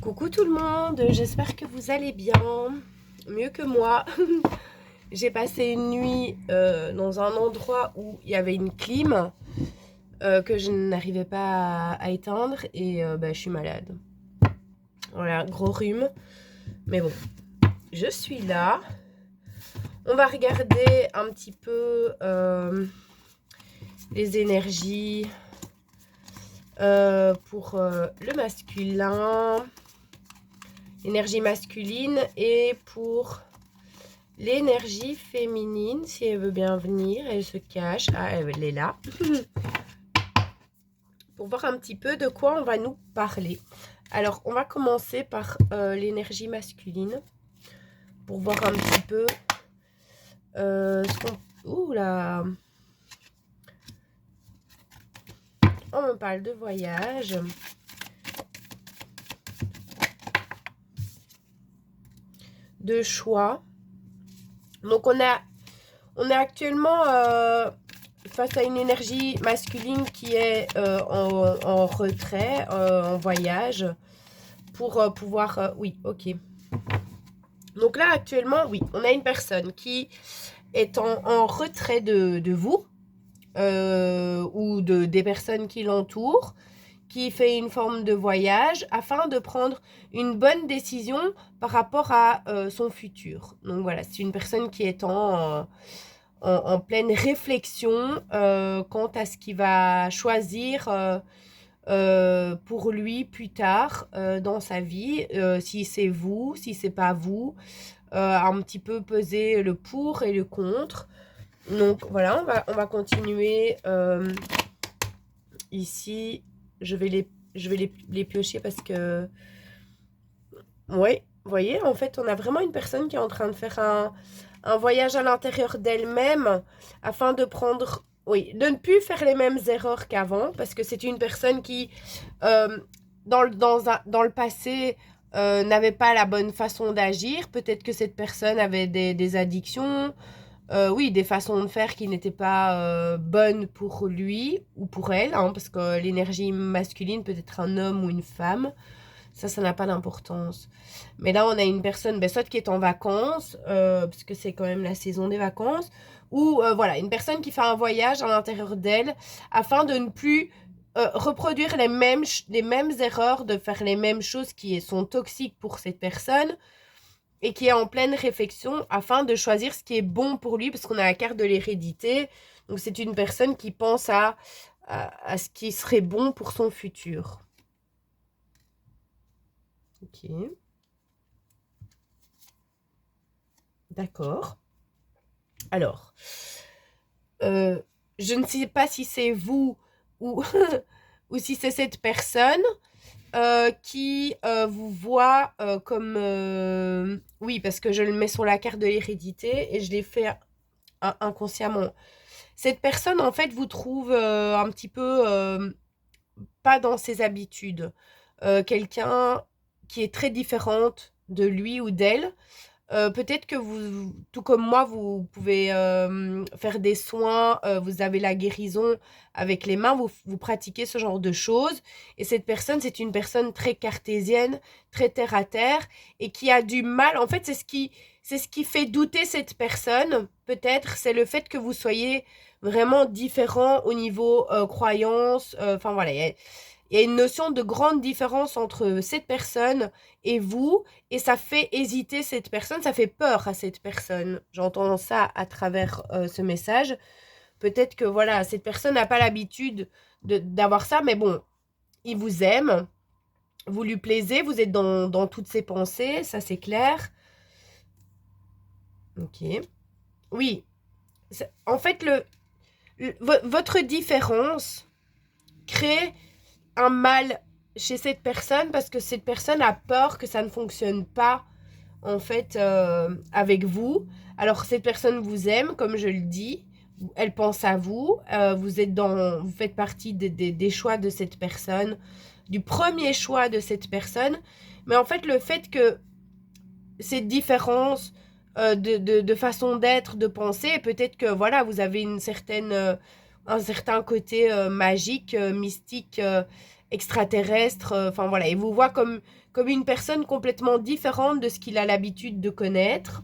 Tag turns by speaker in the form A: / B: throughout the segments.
A: Coucou tout le monde, j'espère que vous allez bien, mieux que moi. J'ai passé une nuit dans un endroit où il y avait une clim que je n'arrivais pas à éteindre et je suis malade. Voilà, gros rhume. Mais bon, je suis là. On va regarder un petit peu les énergies pour le masculin. L'énergie masculine et pour l'énergie féminine, si elle veut bien venir, elle se cache. Ah, elle est là. Pour voir un petit peu de quoi on va nous parler. Alors, on va commencer par l'énergie masculine. Pour voir un petit peu ce qu'on... Ouh là! On me parle de voyage. De choix. Donc, on est actuellement face à une énergie masculine qui est en retrait, en voyage, pour pouvoir... oui, ok. Donc là, actuellement, oui, on a une personne qui est en retrait de vous, ou des personnes qui l'entourent, qui fait une forme de voyage afin de prendre une bonne décision par rapport à son futur. Donc voilà, c'est une personne qui est en pleine réflexion quant à ce qu'il va choisir pour lui plus tard dans sa vie, si c'est vous, si c'est pas vous, un petit peu peser le pour et le contre. Donc voilà, on va continuer ici. Je vais les piocher parce que, ouais, vous voyez, en fait, on a vraiment une personne qui est en train de faire un voyage à l'intérieur d'elle-même afin de prendre, oui, de ne plus faire les mêmes erreurs qu'avant, parce que c'est une personne qui, dans le passé, n'avait pas la bonne façon d'agir. Peut-être que cette personne avait des addictions, oui, des façons de faire qui n'étaient pas bonnes pour lui ou pour elle, hein, parce que l'énergie masculine peut être un homme ou une femme. Ça n'a pas d'importance. Mais là, on a une personne, soit qui est en vacances, parce que c'est quand même la saison des vacances, ou voilà, une personne qui fait un voyage à l'intérieur d'elle afin de ne plus reproduire les mêmes erreurs, de faire les mêmes choses qui sont toxiques pour cette personne et qui est en pleine réflexion afin de choisir ce qui est bon pour lui, parce qu'on a la carte de l'hérédité. Donc, c'est une personne qui pense à ce qui serait bon pour son futur. Ok. D'accord. Alors, je ne sais pas si c'est vous ou, ou si c'est cette personne qui vous voit comme... oui, parce que je le mets sur la carte de l'hérédité et je l'ai fait inconsciemment. Cette personne, en fait, vous trouve un petit peu pas dans ses habitudes. Quelqu'un qui est très différente de lui ou d'elle. Peut-être que vous, tout comme moi, vous pouvez faire des soins, vous avez la guérison avec les mains, vous pratiquez ce genre de choses. Et cette personne, c'est une personne très cartésienne, très terre à terre, et qui a du mal. En fait, c'est ce qui fait douter cette personne, peut-être, c'est le fait que vous soyez vraiment différent au niveau croyance. Enfin voilà, il y a une notion de grande différence entre cette personne et vous, et ça fait hésiter cette personne, ça fait peur à cette personne. J'entends ça à travers ce message. Peut-être que voilà, cette personne n'a pas l'habitude d'avoir ça, mais bon, il vous aime, vous lui plaisez, vous êtes dans toutes ses pensées, ça c'est clair. Ok. Oui. En fait, votre différence crée un mal chez cette personne parce que cette personne a peur que ça ne fonctionne pas en fait avec vous. Alors cette personne vous aime, comme je le dis, elle pense à vous, vous faites partie des choix de cette personne, du premier choix de cette personne. Mais en fait, le fait que cette différence de façon d'être, de penser, peut-être que voilà, vous avez un certain côté magique, mystique, extraterrestre. Enfin voilà, il vous voit comme une personne complètement différente de ce qu'il a l'habitude de connaître.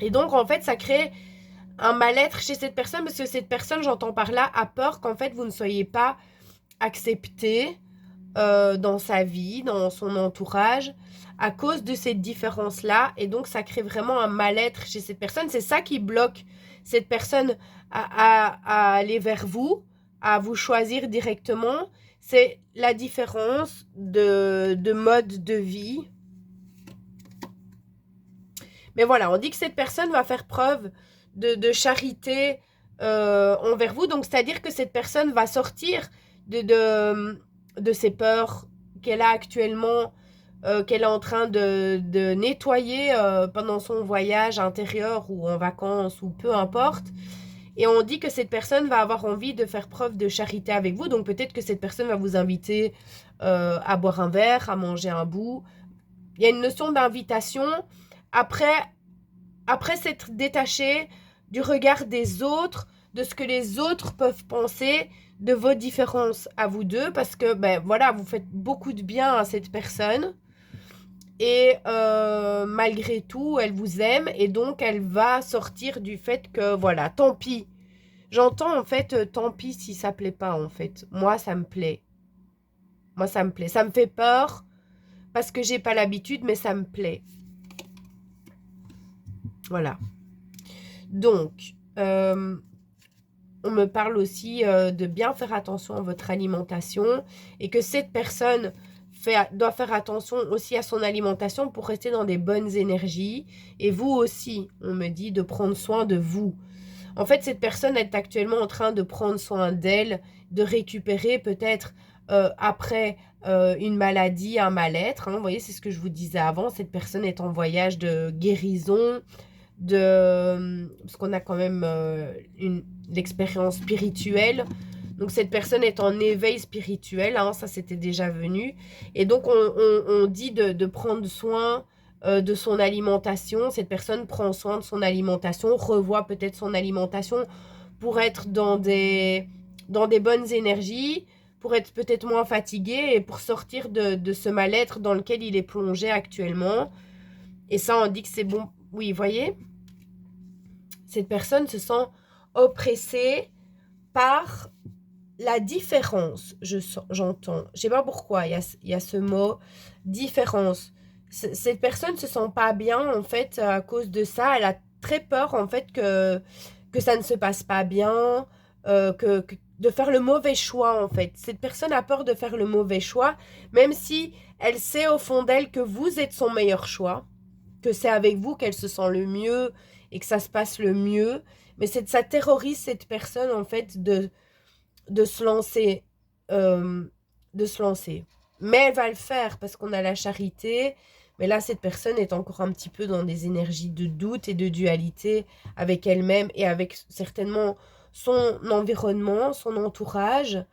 A: Et donc, en fait, ça crée un mal-être chez cette personne parce que cette personne, j'entends par là, a peur qu'en fait, vous ne soyez pas accepté dans sa vie, dans son entourage, à cause de cette différence-là. Et donc, ça crée vraiment un mal-être chez cette personne. C'est ça qui bloque cette personne à aller vers vous, à vous choisir directement. C'est la différence de mode de vie. Mais voilà, on dit que cette personne va faire preuve de charité envers vous. Donc, c'est-à-dire que cette personne va sortir de ses peurs qu'elle a actuellement, qu'elle est en train de nettoyer pendant son voyage intérieur ou en vacances ou peu importe. Et on dit que cette personne va avoir envie de faire preuve de charité avec vous. Donc, peut-être que cette personne va vous inviter à boire un verre, à manger un bout. Il y a une notion d'invitation. Après, après s'être détaché du regard des autres, de ce que les autres peuvent penser de vos différences à vous deux, parce que ben voilà, vous faites beaucoup de bien à cette personne et malgré tout, elle vous aime et donc elle va sortir du fait que voilà, tant pis. J'entends en fait, tant pis si ça plaît pas en fait. Moi, ça me plaît. Moi, ça me plaît. Ça me fait peur parce que j'ai pas l'habitude, mais ça me plaît. Voilà. Donc, on me parle aussi de bien faire attention à votre alimentation et que cette personne doit faire attention aussi à son alimentation pour rester dans des bonnes énergies. Et vous aussi, on me dit de prendre soin de vous. En fait, cette personne est actuellement en train de prendre soin d'elle, de récupérer peut-être après une maladie, un mal-être. Hein. Vous voyez, c'est ce que je vous disais avant. Cette personne est en voyage de guérison, parce qu'on a quand même l'expérience spirituelle. Donc cette personne est en éveil spirituel, hein, ça c'était déjà venu. Et donc on dit de prendre soin de son alimentation. Cette personne prend soin de son alimentation, revoit peut-être son alimentation pour être dans des bonnes énergies, pour être peut-être moins fatigué et pour sortir de ce mal-être dans lequel il est plongé actuellement. Et ça, on dit que c'est bon. Oui, vous voyez, cette personne se sent oppressée par la différence, j'entends. Je sais pas pourquoi, il y a ce mot différence. Cette personne se sent pas bien, en fait, à cause de ça. Elle a très peur, en fait, que ça ne se passe pas bien, de faire le mauvais choix, en fait. Cette personne a peur de faire le mauvais choix, même si elle sait au fond d'elle que vous êtes son meilleur choix, que c'est avec vous qu'elle se sent le mieux et que ça se passe le mieux. Mais ça terrorise cette personne, en fait, de se lancer. De se lancer. Mais elle va le faire parce qu'on a la charité. Mais là, cette personne est encore un petit peu dans des énergies de doute et de dualité avec elle-même et avec certainement son environnement, son entourage.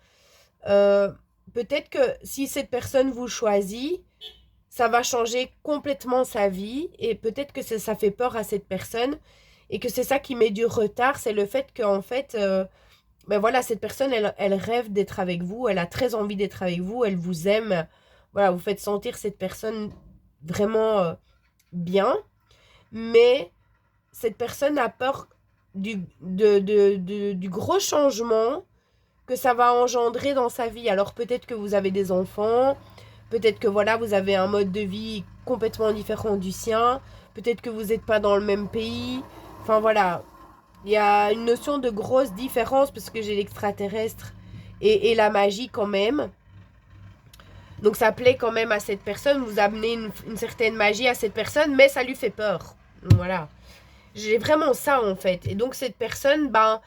A: Euh, Peut-être que si cette personne vous choisit, ça va changer complètement sa vie et peut-être que ça fait peur à cette personne et que c'est ça qui met du retard, c'est le fait qu'en fait, ben voilà, cette personne, elle rêve d'être avec vous, elle a très envie d'être avec vous, elle vous aime, voilà, vous faites sentir cette personne vraiment bien, mais cette personne a peur du gros changement que ça va engendrer dans sa vie. Alors peut-être que vous avez des enfants, peut-être que voilà, vous avez un mode de vie complètement différent du sien, peut-être que vous n'êtes pas dans le même pays, enfin voilà, il y a une notion de grosse différence parce que j'ai l'extraterrestre et la magie quand même. Donc ça plaît quand même à cette personne, vous amenez une certaine magie à cette personne, mais ça lui fait peur. Donc voilà. J'ai vraiment ça en fait. Et donc cette personne, ben,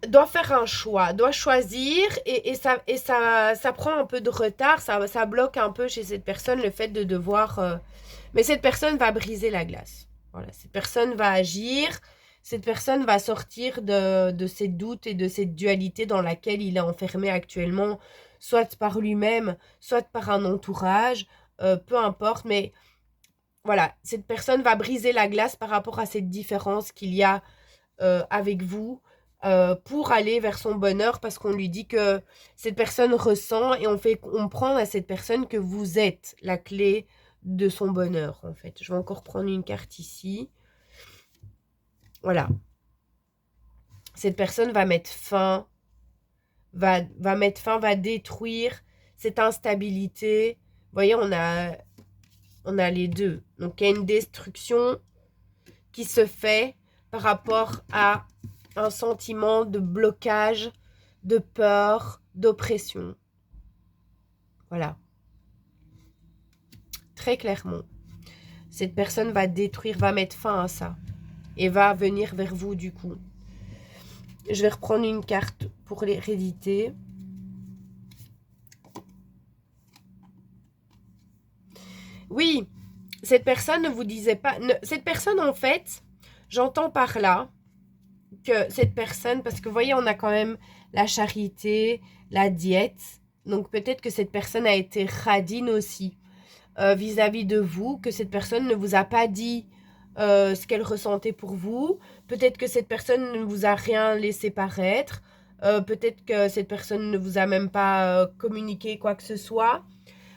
A: doit faire un choix, doit choisir ça prend un peu de retard, ça bloque un peu chez cette personne le fait de devoir... Mais cette personne va briser la glace. Voilà, cette personne va agir, cette personne va sortir de ses doutes et de cette dualité dans laquelle il est enfermé actuellement, soit par lui-même, soit par un entourage, peu importe, mais voilà, cette personne va briser la glace par rapport à cette différence qu'il y a avec vous, pour aller vers son bonheur parce qu'on lui dit que cette personne ressent et on fait comprendre à cette personne que vous êtes la clé de son bonheur, en fait. Je vais encore prendre une carte ici. Voilà. Cette personne va mettre fin, va détruire cette instabilité. Vous voyez, on a les deux. Donc, il y a une destruction qui se fait par rapport à un sentiment de blocage, de peur, d'oppression. Voilà. Très clairement. Cette personne va détruire, va mettre fin à ça. Et va venir vers vous du coup. Je vais reprendre une carte pour l'hérédité. Oui, cette personne ne vous disait pas... cette personne, en fait, j'entends par là que cette personne... Parce que vous voyez, on a quand même la charité, la diète. Donc peut-être que cette personne a été radine aussi vis-à-vis de vous, que cette personne ne vous a pas dit ce qu'elle ressentait pour vous. Peut-être que cette personne ne vous a rien laissé paraître. Peut-être que cette personne ne vous a même pas communiqué quoi que ce soit.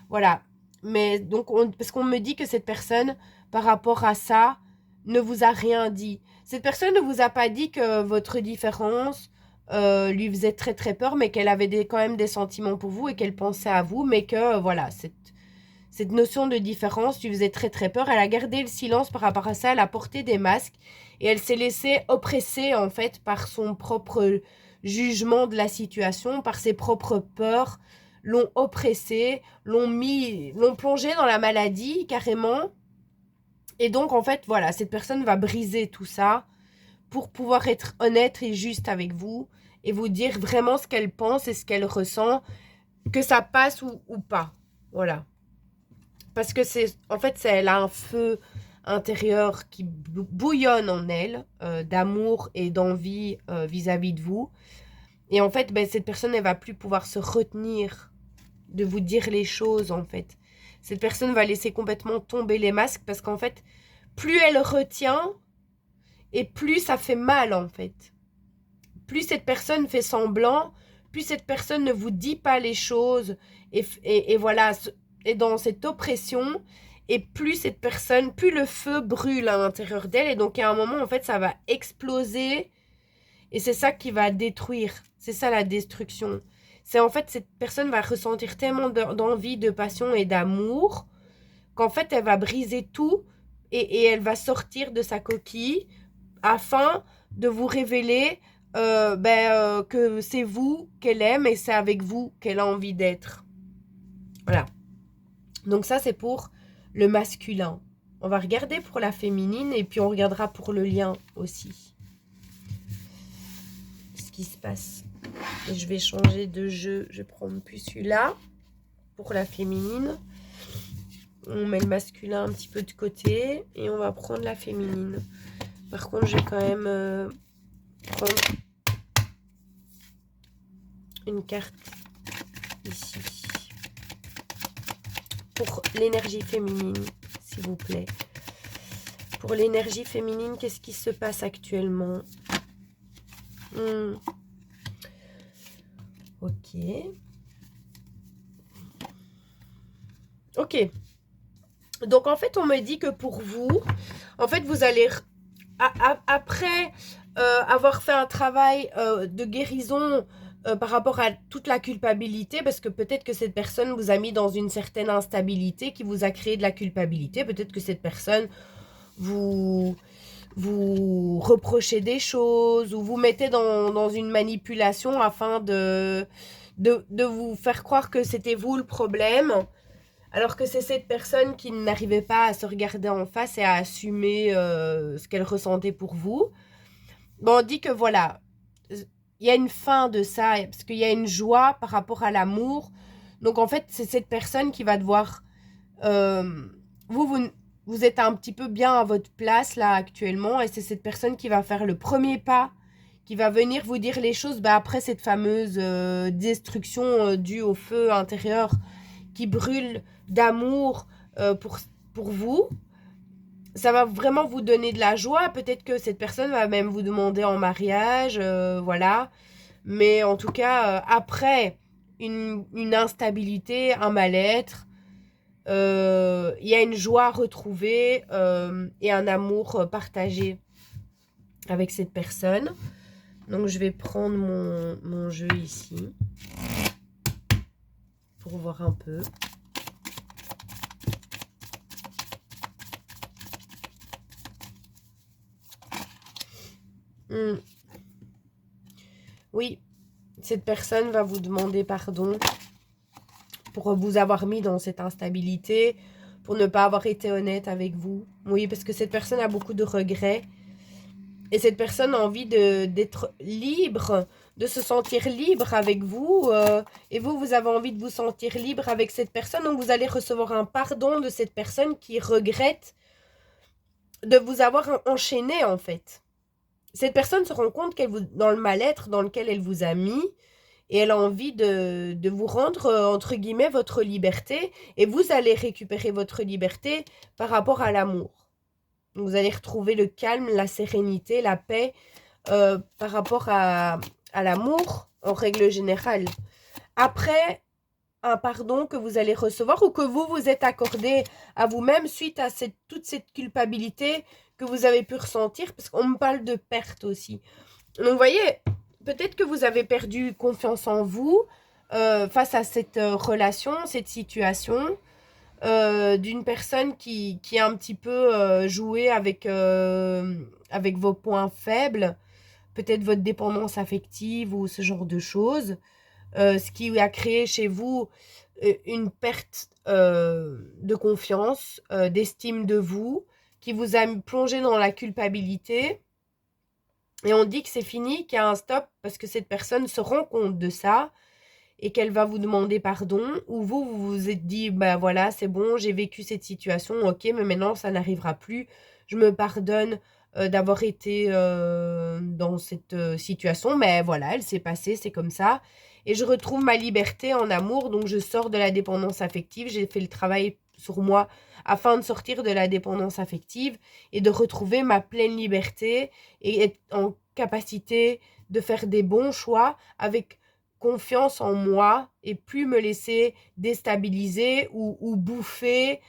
A: Voilà. Mais donc, parce qu'on me dit que cette personne, par rapport à ça, ne vous a rien dit. Cette personne ne vous a pas dit que votre différence lui faisait très très peur, mais qu'elle avait quand même des sentiments pour vous et qu'elle pensait à vous, mais que voilà, cette notion de différence lui faisait très très peur. Elle a gardé le silence par rapport à ça, elle a porté des masques et elle s'est laissée oppresser en fait par son propre jugement de la situation, par ses propres peurs, l'ont oppressée, l'ont plongée dans la maladie carrément. Et donc en fait voilà, cette personne va briser tout ça pour pouvoir être honnête et juste avec vous et vous dire vraiment ce qu'elle pense et ce qu'elle ressent, que ça passe ou pas. Voilà. Parce que en fait, elle a un feu intérieur qui bouillonne en elle, d'amour et d'envie vis-à-vis de vous. Et en fait, cette personne, elle va plus pouvoir se retenir de vous dire les choses, en fait. Cette personne va laisser complètement tomber les masques parce qu'en fait, plus elle retient et plus ça fait mal, en fait. Plus cette personne fait semblant, plus cette personne ne vous dit pas les choses et voilà, est dans cette oppression. Et plus cette personne, plus le feu brûle à l'intérieur d'elle. Et donc, à un moment, en fait, ça va exploser. Et c'est ça qui va détruire. C'est ça la destruction. C'est en fait, cette personne va ressentir tellement d'envie, de passion et d'amour qu'en fait, elle va briser tout et elle va sortir de sa coquille afin de vous révéler que c'est vous qu'elle aime et c'est avec vous qu'elle a envie d'être. Voilà. Donc ça, c'est pour le masculin. On va regarder pour la féminine et puis on regardera pour le lien aussi. Ce qui se passe. Et je vais changer de jeu. Je vais prendre plus celui-là pour la féminine. On met le masculin un petit peu de côté et on va prendre la féminine. Par contre, je vais quand même prendre une carte ici. Pour l'énergie féminine, s'il vous plaît. Pour l'énergie féminine, qu'est-ce qui se passe actuellement? Ok. Ok. Donc, en fait, on me dit que pour vous, en fait, vous allez... Après avoir fait un travail de guérison par rapport à toute la culpabilité, parce que peut-être que cette personne vous a mis dans une certaine instabilité qui vous a créé de la culpabilité. Peut-être que cette personne vous reprochez des choses ou vous mettez dans une manipulation afin de vous faire croire que c'était vous le problème, alors que c'est cette personne qui n'arrivait pas à se regarder en face et à assumer ce qu'elle ressentait pour vous. Bon, on dit que voilà, il y a une fin de ça, parce qu'il y a une joie par rapport à l'amour. Donc en fait, c'est cette personne qui va devoir... vous êtes un petit peu bien à votre place là actuellement et c'est cette personne qui va faire le premier pas, qui va venir vous dire les choses après cette fameuse destruction due au feu intérieur qui brûle d'amour pour vous. ça va vraiment vous donner de la joie. Peut-être que cette personne va même vous demander en mariage, voilà. Mais en tout cas, après une instabilité, un mal-être, il y a une joie retrouvée et un amour partagé avec cette personne. Donc je vais prendre mon jeu ici pour voir un peu. Hmm. Oui, cette personne va vous demander pardon pour vous avoir mis dans cette instabilité, pour ne pas avoir été honnête avec vous. Oui, parce que cette personne a beaucoup de regrets. Et cette personne a envie d'être libre, de se sentir libre avec vous. Et vous, vous avez envie de vous sentir libre avec cette personne. Donc, vous allez recevoir un pardon de cette personne qui regrette de vous avoir enchaîné, en fait. Cette personne se rend compte qu'elle vous, dans le mal-être dans lequel elle vous a mis, et elle a envie de vous rendre, entre guillemets, votre liberté. Et vous allez récupérer votre liberté par rapport à l'amour. Vous allez retrouver le calme, la sérénité, la paix par rapport à l'amour en règle générale. Après un pardon que vous allez recevoir ou que vous vous êtes accordé à vous-même suite à toute cette culpabilité que vous avez pu ressentir, parce qu'on me parle de perte aussi. Donc, vous voyez, peut-être que vous avez perdu confiance en vous face à cette relation, cette situation, d'une personne qui a un petit peu joué avec vos points faibles, peut-être votre dépendance affective ou ce genre de choses, ce qui a créé chez vous une perte de confiance, d'estime de vous, qui vous a plongé dans la culpabilité. Et on dit que c'est fini, qu'il y a un stop, parce que cette personne se rend compte de ça et qu'elle va vous demander pardon, ou vous vous êtes dit, bah voilà, c'est bon, j'ai vécu cette situation, ok, mais maintenant ça n'arrivera plus, je me pardonne d'avoir été dans cette situation, mais voilà, elle s'est passée, c'est comme ça, et je retrouve ma liberté en amour, donc je sors de la dépendance affective, j'ai fait le travail sur moi afin de sortir de la dépendance affective et de retrouver ma pleine liberté et être en capacité de faire des bons choix avec confiance en moi et plus me laisser déstabiliser ou bouffer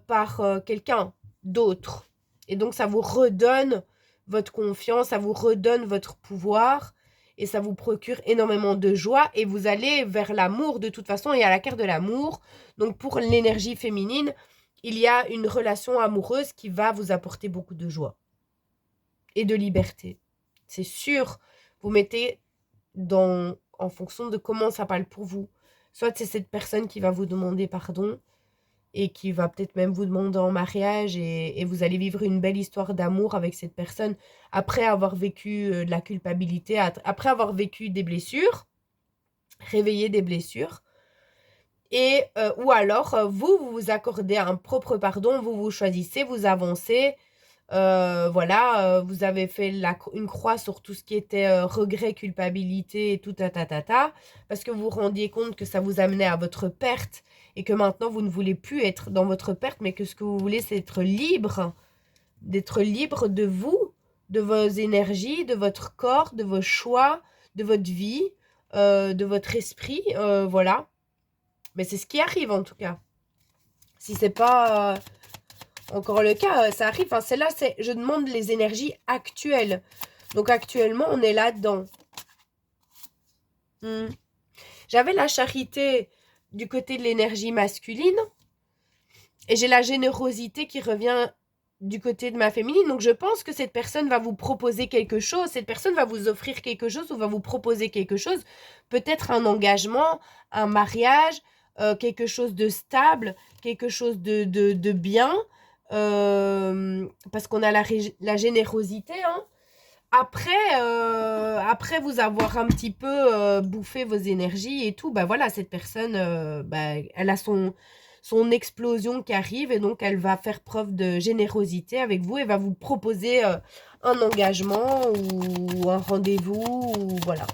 A: par quelqu'un d'autre. Et donc, ça vous redonne votre confiance, ça vous redonne votre pouvoir et ça vous procure énormément de joie et vous allez vers l'amour de toute façon et à la carte de l'amour. Donc, pour l'énergie féminine, il y a une relation amoureuse qui va vous apporter beaucoup de joie et de liberté. C'est sûr, vous mettez en fonction de comment ça parle pour vous. Soit c'est cette personne qui va vous demander pardon et qui va peut-être même vous demander en mariage et vous allez vivre une belle histoire d'amour avec cette personne après avoir vécu de la culpabilité, après avoir vécu des blessures, réveillé des blessures. Et ou alors, vous vous accordez un propre pardon, vous vous choisissez, vous avancez, voilà, vous avez fait une croix sur tout ce qui était regret, culpabilité et tout parce que vous vous rendiez compte que ça vous amenait à votre perte et que maintenant vous ne voulez plus être dans votre perte, mais que ce que vous voulez, c'est d'être libre de vous, de vos énergies, de votre corps, de vos choix, de votre vie, de votre esprit, voilà. Mais c'est ce qui arrive en tout cas. Si c'est pas encore le cas, ça arrive. Enfin, c'est là, je demande les énergies actuelles. Donc actuellement, on est là-dedans. J'avais la charité du côté de l'énergie masculine et j'ai la générosité qui revient du côté de ma féminine. Donc je pense que cette personne va vous proposer quelque chose, cette personne va vous offrir quelque chose ou va vous proposer quelque chose, peut-être un engagement, un mariage, quelque chose de stable, quelque chose de bien, parce qu'on a la générosité, hein. Après vous avoir un petit peu bouffé vos énergies et tout, bah voilà, cette personne, bah, elle a son explosion qui arrive et donc elle va faire preuve de générosité avec vous et va vous proposer un engagement ou un rendez-vous, ou voilà.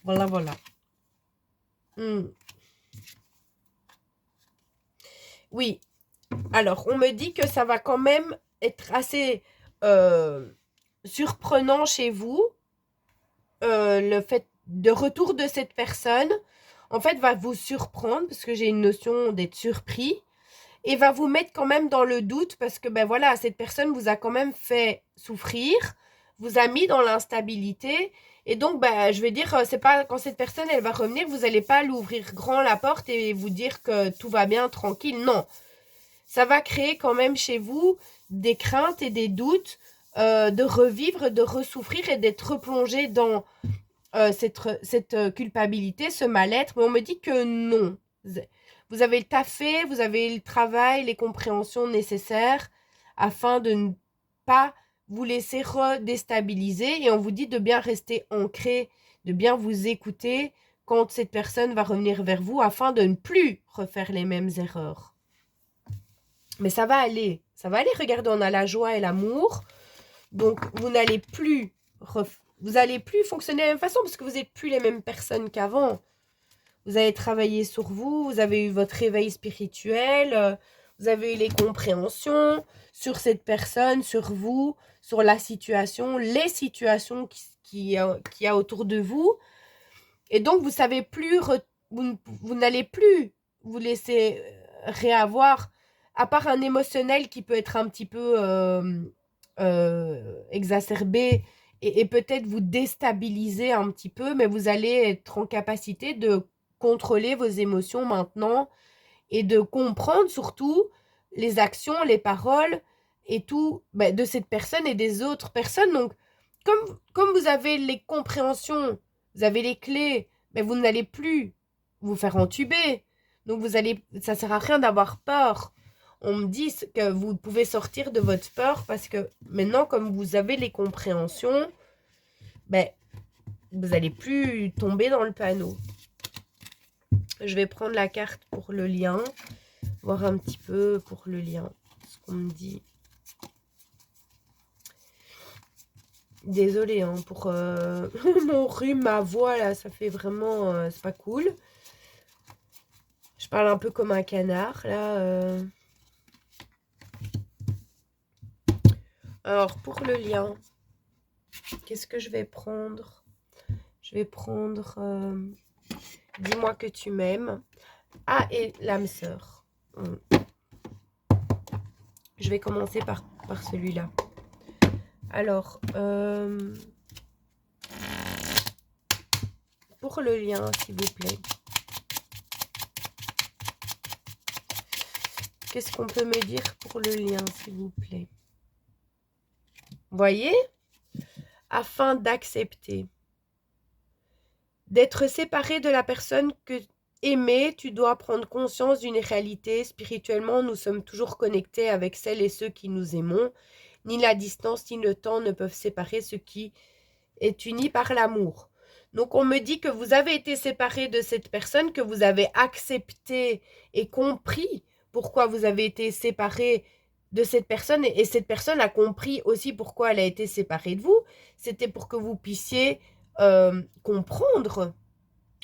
A: Voilà. Oui. Alors, on me dit que ça va quand même être assez surprenant chez vous. Le fait de retour de cette personne, en fait, va vous surprendre, parce que j'ai une notion d'être surpris, et va vous mettre quand même dans le doute, parce que, ben voilà, cette personne vous a quand même fait souffrir, vous a mis dans l'instabilité, et donc, ben, je vais dire, c'est pas quand cette personne, elle va revenir, vous allez pas l'ouvrir grand la porte et vous dire que tout va bien, tranquille, non. Ça va créer quand même chez vous des craintes et des doutes de revivre, de ressouffrir et d'être replongé dans cette culpabilité, ce mal-être. Mais on me dit que non. Vous avez le taffé, vous avez le travail, les compréhensions nécessaires afin de ne pas vous laisser redéstabiliser. Et on vous dit de bien rester ancré, de bien vous écouter quand cette personne va revenir vers vous afin de ne plus refaire les mêmes erreurs. Mais ça va aller. Ça va aller. Regardez, on a la joie et l'amour. Donc, vous n'allez plus fonctionner de la même façon parce que vous n'êtes plus les mêmes personnes qu'avant. Vous avez travaillé sur vous, vous avez eu votre réveil spirituel, vous avez eu les compréhensions sur cette personne, sur vous, sur la situation, les situations qu'il y a autour de vous. Et donc, vous savez plus, vous n'allez plus vous laisser réavoir, à part un émotionnel qui peut être un petit peu exacerbé et peut-être vous déstabiliser un petit peu, mais vous allez être en capacité de contrôler vos émotions maintenant et de comprendre surtout les actions, les paroles et tout de cette personne et des autres personnes. Donc, comme vous avez les compréhensions, vous avez les clés, mais vous n'allez plus vous faire entuber. Donc, ça sert à rien d'avoir peur. On me dit que vous pouvez sortir de votre peur parce que maintenant, comme vous avez les compréhensions, vous n'allez plus tomber dans le panneau. Je vais prendre la carte pour le lien, voir un petit peu pour le lien, ce qu'on me dit. Désolée hein, pour mon rhume, ma voix là, ça fait vraiment, c'est pas cool. Je parle un peu comme un canard là. Alors pour le lien, qu'est-ce que je vais prendre? Je vais prendre dis-moi que tu m'aimes. Ah, et l'âme sœur. Je vais commencer par celui-là. Alors, pour le lien, s'il vous plaît. Qu'est-ce qu'on peut me dire pour le lien, s'il vous plaît? Voyez? Afin d'accepter. D'être séparé de la personne que aimer, tu dois prendre conscience d'une réalité. Spirituellement, nous sommes toujours connectés avec celles et ceux qui nous aimons. Ni la distance ni le temps ne peuvent séparer ce qui est uni par l'amour. Donc, on me dit que vous avez été séparé de cette personne, que vous avez accepté et compris pourquoi vous avez été séparé de cette personne. Et cette personne a compris aussi pourquoi elle a été séparée de vous. C'était pour que vous puissiez comprendre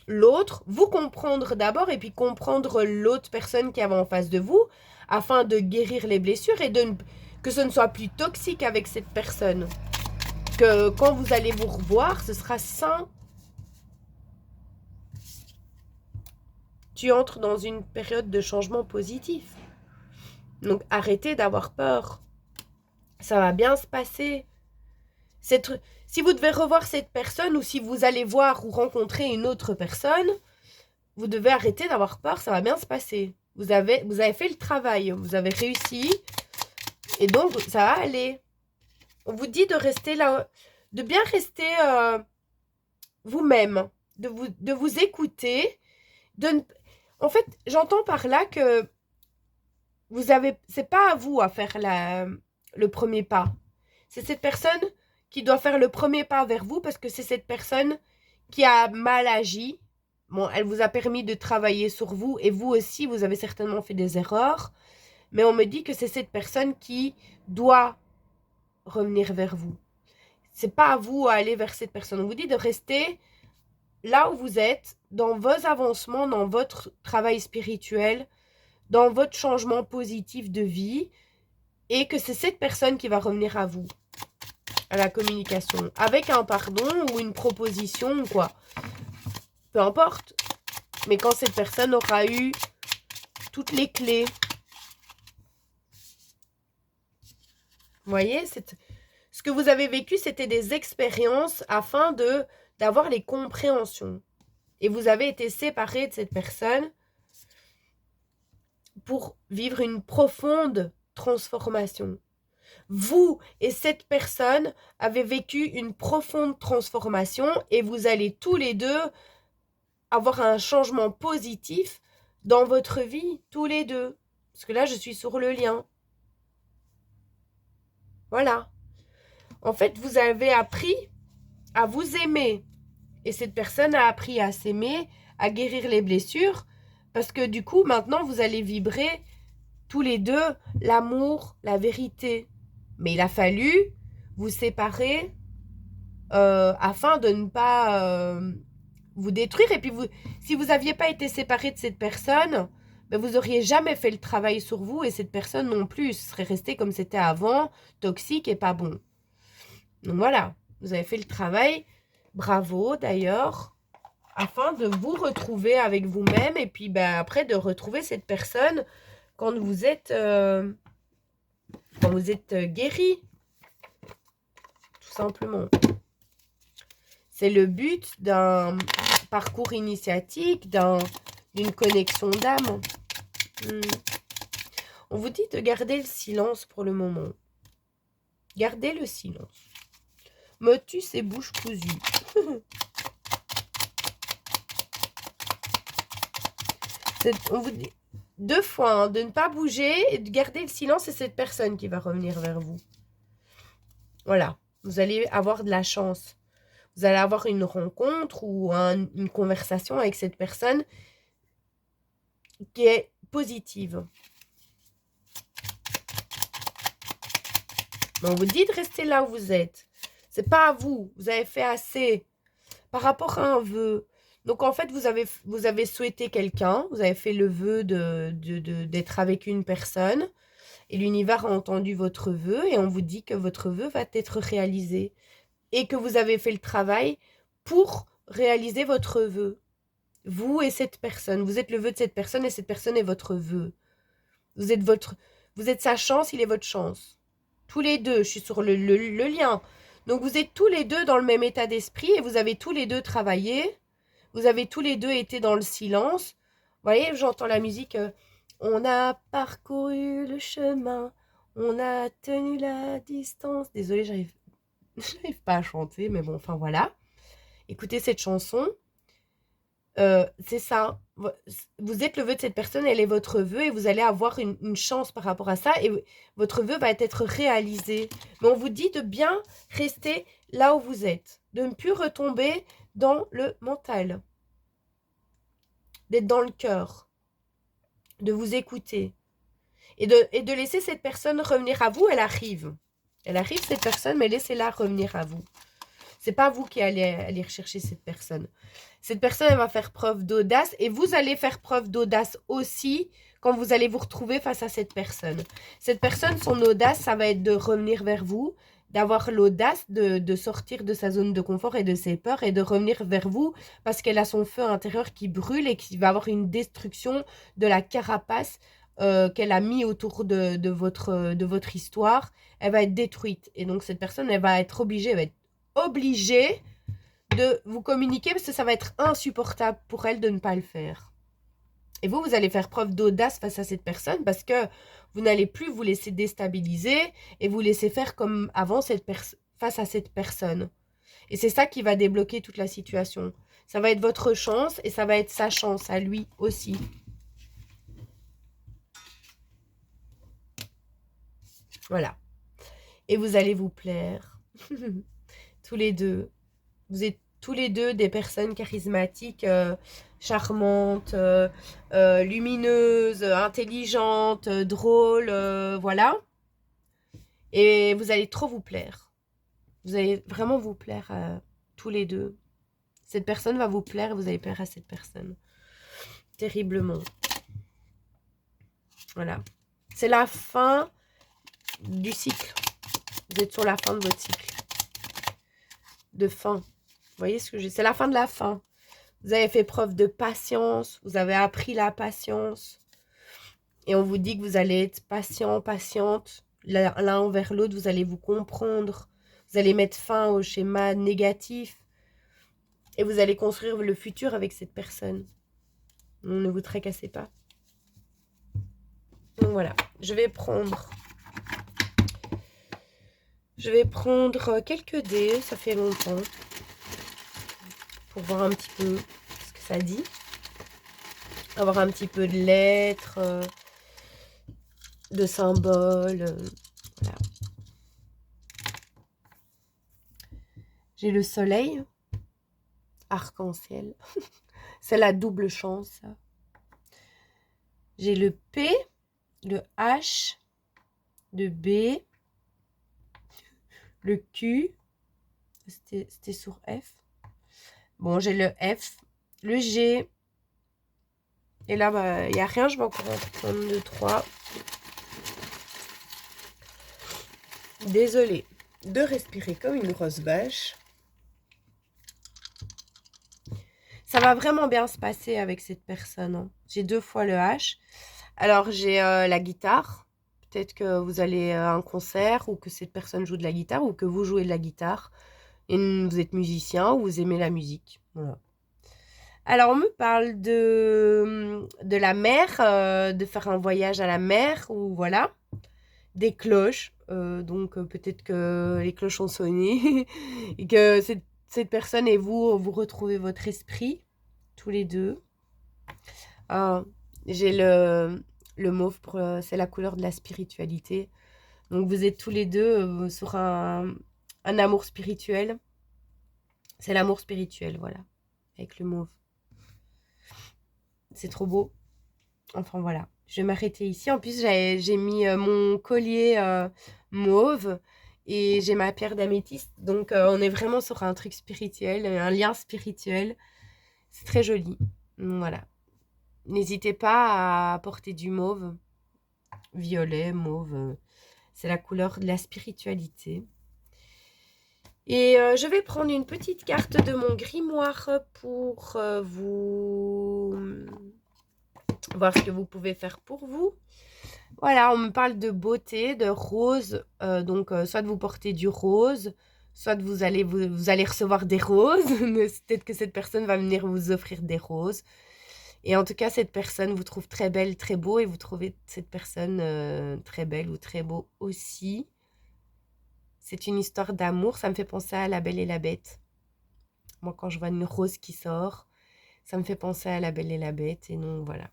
A: l'autre, vous comprendre d'abord et puis comprendre l'autre personne qui avait en face de vous afin de guérir les blessures et que ce ne soit plus toxique avec cette personne. Que quand vous allez vous revoir, ce sera sain. Tu entres dans une période de changement positif. Donc arrêtez d'avoir peur. Ça va bien se passer. Si vous devez revoir cette personne ou si vous allez voir ou rencontrer une autre personne, vous devez arrêter d'avoir peur, ça va bien se passer. Vous avez fait le travail, vous avez réussi et donc ça va aller. On vous dit de rester là, de bien rester vous-même, de vous écouter. En fait, j'entends par là que c'est pas à vous à faire le premier pas. C'est cette personne qui doit faire le premier pas vers vous parce que c'est cette personne qui a mal agi. Bon, elle vous a permis de travailler sur vous et vous aussi, vous avez certainement fait des erreurs. Mais on me dit que c'est cette personne qui doit revenir vers vous. C'est pas à vous à aller vers cette personne. On vous dit de rester là où vous êtes, dans vos avancements, dans votre travail spirituel, dans votre changement positif de vie et que c'est cette personne qui va revenir à vous, à la communication, avec un pardon ou une proposition ou quoi. Peu importe. Mais quand cette personne aura eu toutes les clés. Vous voyez, ce que vous avez vécu, c'était des expériences afin d'avoir les compréhensions. Et vous avez été séparés de cette personne pour vivre une profonde transformation. Vous et cette personne avez vécu une profonde transformation et vous allez tous les deux avoir un changement positif dans votre vie, tous les deux. Parce que là, je suis sur le lien. Voilà. En fait, vous avez appris à vous aimer. Et cette personne a appris à s'aimer, à guérir les blessures. Parce que du coup, maintenant, vous allez vibrer tous les deux l'amour, la vérité. Mais il a fallu vous séparer afin de ne pas vous détruire. Et puis, si vous n'aviez pas été séparé de cette personne, ben vous n'auriez jamais fait le travail sur vous et cette personne non plus. Ce serait resté comme c'était avant, toxique et pas bon. Donc voilà, vous avez fait le travail. Bravo d'ailleurs, afin de vous retrouver avec vous-même et puis ben, après de retrouver cette personne quand vous êtes guéri, tout simplement. C'est le but d'un parcours initiatique, d'une connexion d'âme. On vous dit de garder le silence pour le moment. Gardez le silence. Motus et bouche cousue. On vous dit 2 fois hein, de ne pas bouger et de garder le silence. C'est cette personne qui va revenir vers vous. Voilà. Vous allez avoir de la chance. Vous allez avoir une rencontre ou une conversation avec cette personne qui est positive. Mais on vous dit de rester là où vous êtes. C'est pas à vous. Vous avez fait assez par rapport à un vœu. Donc en fait, vous avez souhaité quelqu'un. Vous avez fait le vœu d'être avec une personne. Et l'univers a entendu votre vœu. Et on vous dit que votre vœu va être réalisé. Et que vous avez fait le travail pour réaliser votre vœu. Vous et cette personne. Vous êtes le vœu de cette personne et cette personne est votre vœu. Vous êtes sa chance, il est votre chance. Tous les deux, je suis sur le lien. Donc vous êtes tous les deux dans le même état d'esprit et vous avez tous les deux travaillé. Vous avez tous les deux été dans le silence. Vous voyez, j'entends la musique. On a parcouru le chemin, on a tenu la distance. Désolée, j'arrive pas à chanter, mais bon, enfin voilà. Écoutez cette chanson. C'est ça. Vous êtes le vœu de cette personne, elle est votre vœu et vous allez avoir une chance par rapport à ça et votre vœu va être réalisé. Mais on vous dit de bien rester là où vous êtes, de ne plus retomber dans le mental, d'être dans le cœur, de vous écouter et de laisser cette personne revenir à vous. Elle arrive cette personne, mais laissez-la revenir à vous. C'est pas vous qui allez aller rechercher cette personne. Cette personne, elle va faire preuve d'audace et vous allez faire preuve d'audace aussi quand vous allez vous retrouver face à cette personne. Cette personne, son audace, ça va être de revenir vers vous, d'avoir l'audace de sortir de sa zone de confort et de ses peurs et de revenir vers vous parce qu'elle a son feu intérieur qui brûle et qui va avoir une destruction de la carapace qu'elle a mis autour de votre histoire. Elle va être détruite. Et donc, cette personne, elle va être obligée, de vous communiquer parce que ça va être insupportable pour elle de ne pas le faire. Et vous allez faire preuve d'audace face à cette personne parce que vous n'allez plus vous laisser déstabiliser et vous laisser faire comme avant face à cette personne. Et c'est ça qui va débloquer toute la situation. Ça va être votre chance et ça va être sa chance à lui aussi. Voilà. Et vous allez vous plaire. Tous les deux. Vous êtes tous les deux des personnes charismatiques, charmantes, lumineuses, intelligentes, drôles, voilà. Et vous allez trop vous plaire. Vous allez vraiment vous plaire tous les deux. Cette personne va vous plaire et vous allez plaire à cette personne. Terriblement. Voilà. C'est la fin du cycle. Vous êtes sur la fin de votre cycle. De fin. Vous voyez ce que j'ai? C'est la fin de la fin. Vous avez fait preuve de patience. Vous avez appris la patience. Et on vous dit que vous allez être patient, patiente. L'un envers l'autre, vous allez vous comprendre. Vous allez mettre fin au schéma négatif. Et vous allez construire le futur avec cette personne. Ne vous tracassez pas. Donc voilà, je vais prendre quelques dés, ça fait longtemps, pour voir un petit peu ce que ça dit. Avoir un petit peu de lettres, de symboles. Voilà. J'ai le soleil, arc-en-ciel. C'est la double chance. J'ai le P, le H, le B, le Q. C'était sur F. Bon, j'ai le F, le G. Et là, bah, il n'y a rien. Je vais encore en prendre 2, 3. Désolée de respirer comme une grosse vache. Ça va vraiment bien se passer avec cette personne. Hein. J'ai 2 fois le H. Alors, j'ai la guitare. Peut-être que vous allez à un concert ou que cette personne joue de la guitare ou que vous jouez de la guitare. Et vous êtes musicien ou vous aimez la musique. Voilà. Alors, on me parle de la mer, de faire un voyage à la mer ou voilà. Des cloches. Donc, peut-être que les cloches ont sonné et que cette personne et vous retrouvez votre esprit, tous les deux. J'ai le mauve, c'est la couleur de la spiritualité. Donc, vous êtes tous les deux sur un amour spirituel. C'est l'amour spirituel, voilà, avec le mauve. C'est trop beau. Enfin, voilà. Je vais m'arrêter ici. En plus, j'ai mis mon collier mauve et j'ai ma pierre d'améthyste. Donc, on est vraiment sur un truc spirituel, un lien spirituel. C'est très joli. Donc, voilà. N'hésitez pas à porter du mauve. Violet, mauve. C'est la couleur de la spiritualité. Et je vais prendre une petite carte de mon grimoire pour vous voir ce que vous pouvez faire pour vous. Voilà, on me parle de beauté, de rose. Donc, soit vous portez du rose, soit vous allez recevoir des roses. Peut-être que cette personne va venir vous offrir des roses. Et en tout cas, cette personne vous trouve très belle, très beau. Et vous trouvez cette personne très belle ou très beau aussi. C'est une histoire d'amour. Ça me fait penser à La Belle et la Bête. Moi, quand je vois une rose qui sort, ça me fait penser à La Belle et la Bête. Et donc, voilà.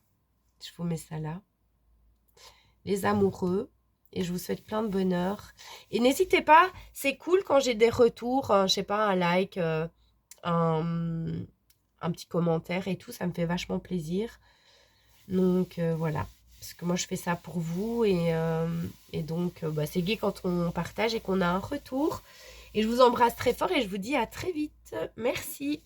A: Je vous mets ça là. Les amoureux. Et je vous souhaite plein de bonheur. Et n'hésitez pas, c'est cool quand j'ai des retours, je sais pas, un like, un petit commentaire et tout. Ça me fait vachement plaisir. Donc, voilà. Parce que moi, je fais ça pour vous. Et donc, c'est gai quand on partage et qu'on a un retour. Et je vous embrasse très fort et je vous dis à très vite. Merci.